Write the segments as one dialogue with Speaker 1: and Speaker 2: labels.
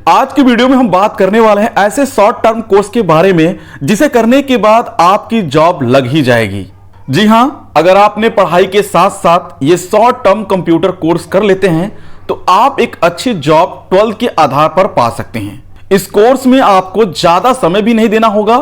Speaker 1: आज की वीडियो में हम बात करने वाले हैं ऐसे शॉर्ट टर्म कोर्स के बारे में जिसे करने के बाद आपकी जॉब लग ही जाएगी। जी हां, अगर आपने पढ़ाई के साथ साथ ये शॉर्ट टर्म कंप्यूटर कोर्स कर लेते हैं तो आप एक अच्छी जॉब 12 के आधार पर पा सकते हैं। इस कोर्स में आपको ज्यादा समय भी नहीं देना होगा।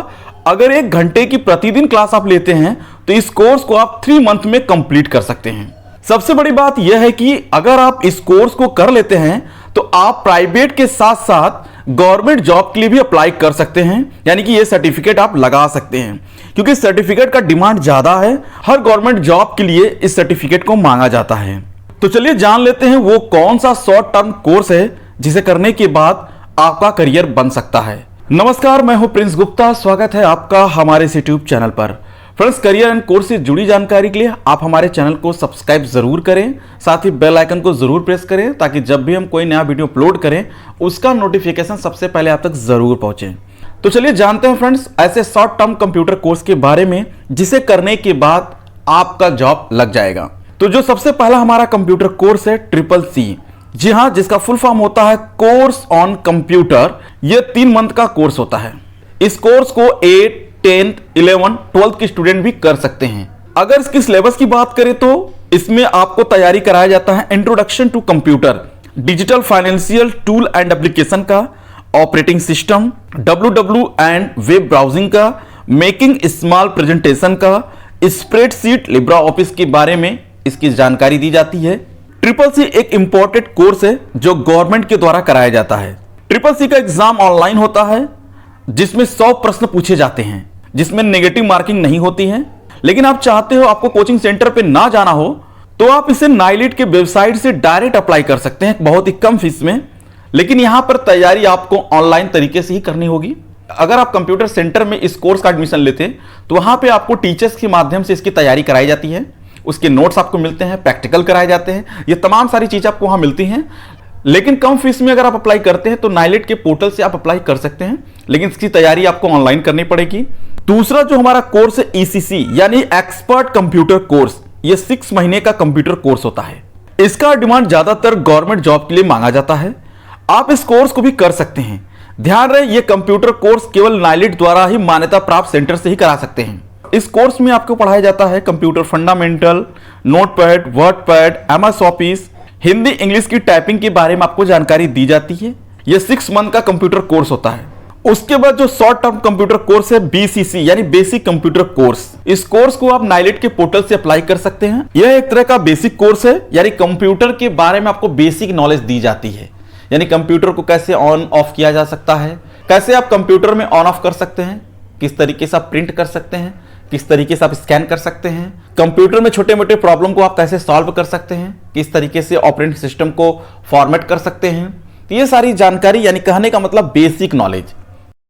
Speaker 1: अगर 1 घंटे की प्रतिदिन क्लास आप लेते हैं तो इस कोर्स को आप 3 मंथ में कंप्लीट कर सकते हैं। सबसे बड़ी बात यह है कि अगर आप इस कोर्स को कर लेते हैं तो आप प्राइवेट के साथ साथ गवर्नमेंट जॉब के लिए भी अप्लाई कर सकते हैं, यानी कि ये सर्टिफिकेट आप लगा सकते हैं, क्योंकि सर्टिफिकेट का डिमांड ज्यादा है। हर गवर्नमेंट जॉब के लिए इस सर्टिफिकेट को मांगा जाता है। तो चलिए जान लेते हैं वो कौन सा शॉर्ट टर्म कोर्स है जिसे करने के बाद आपका करियर बन सकता है। नमस्कार, मैं हूं प्रिंस गुप्ता। स्वागत है आपका हमारे इस यूट्यूब चैनल पर। फ्रेंड्स, करियर एंड कोर्स से जुड़ी जानकारी के लिए आप हमारे चैनल को सब्सक्राइब जरूर करें, साथ ही बेल आइकन को जरूर प्रेस करें ताकि जब भी हम कोई नया वीडियो अपलोड करें उसका नोटिफिकेशन सबसे पहले आप तक जरूर पहुंचे। तो चलिए जानते हैं फ्रेंड्स ऐसे शॉर्ट टर्म कंप्यूटर कोर्स के बारे में जिसे करने के बाद आपका जॉब लग जाएगा। तो जो सबसे पहला हमारा कंप्यूटर कोर्स है CCC, जी हाँ, जिसका फुल फॉर्म होता है कोर्स ऑन कंप्यूटर। यह 3 मंथ का कोर्स होता है। इस कोर्स को 8, 10th, 11th, 12th के स्टूडेंट भी कर सकते हैं। अगर इसकी सिलेबस की बात करें तो इसमें आपको तैयारी कराया जाता है introduction to computer, digital financial tool and application का, operating system, WW and web browsing का, मेकिंग स्मॉल प्रेजेंटेशन का, स्प्रेडशीट, लिब्रा ऑफिस के बारे में इसकी जानकारी दी जाती है। CCC एक इंपॉर्टेंट कोर्स है जो गवर्नमेंट के द्वारा कराया जाता है। CCC का एग्जाम ऑनलाइन होता है जिसमें 100 प्रश्न पूछे जाते हैं, जिसमें नेगेटिव मार्किंग नहीं होती है। लेकिन आप चाहते हो आपको कोचिंग सेंटर पे ना जाना हो तो आप इसे नाइलिट के वेबसाइट से डायरेक्ट अप्लाई कर सकते हैं बहुत ही कम फीस में। लेकिन यहां पर तैयारी आपको ऑनलाइन तरीके से ही करनी होगी। अगर आप कंप्यूटर सेंटर में इस कोर्स का एडमिशन लेते हैं तो वहां पे आपको टीचर्स के माध्यम से इसकी तैयारी कराई जाती है, उसके नोट्स आपको मिलते हैं, प्रैक्टिकल कराए जाते हैं, ये तमाम सारी चीजें आपको वहां मिलती हैं। लेकिन कम फीस में अगर आप अप्लाई करते हैं तो नाइलिट के पोर्टल से आप अप्लाई कर सकते हैं, लेकिन इसकी तैयारी आपको ऑनलाइन करनी पड़ेगी। दूसरा जो हमारा कोर्स है ECC यानी एक्सपर्ट कंप्यूटर कोर्स, ये 6 महीने का कंप्यूटर कोर्स होता है। इसका डिमांड ज्यादातर गवर्नमेंट जॉब के लिए मांगा जाता है। आप इस कोर्स को भी कर सकते हैं। ध्यान रहे, ये कंप्यूटर कोर्स केवल नाइलिट द्वारा ही मान्यता प्राप्त सेंटर से ही करा सकते हैं। इस कोर्स में आपको पढ़ाया जाता है computer fundamental, notepad, WordPad, MS office, Hindi English की टाइपिंग के बारे में आपको जानकारी दी जाती है। यह 6 मंथ का कंप्यूटर कोर्स होता है। उसके बाद जो शॉर्ट टर्म कंप्यूटर कोर्स है BCC यानी बेसिक कंप्यूटर कोर्स, इस कोर्स को आप नाइलिट के पोर्टल से अप्लाई कर सकते हैं। यह एक तरह का बेसिक कोर्स है, यानी कंप्यूटर के बारे में आपको बेसिक नॉलेज दी जाती है, यानी कंप्यूटर को कैसे ऑन ऑफ किया जा सकता है, कैसे आप कंप्यूटर में ऑन ऑफ कर सकते हैं, किस तरीके से आप प्रिंट कर सकते हैं, किस तरीके से आप स्कैन कर सकते हैं, कंप्यूटर में छोटे मोटे प्रॉब्लम को आप कैसे सॉल्व कर सकते हैं, किस तरीके से ऑपरेटिंग सिस्टम को फॉर्मेट कर सकते हैं। तो ये सारी जानकारी, यानी कहने का मतलब बेसिक नॉलेज,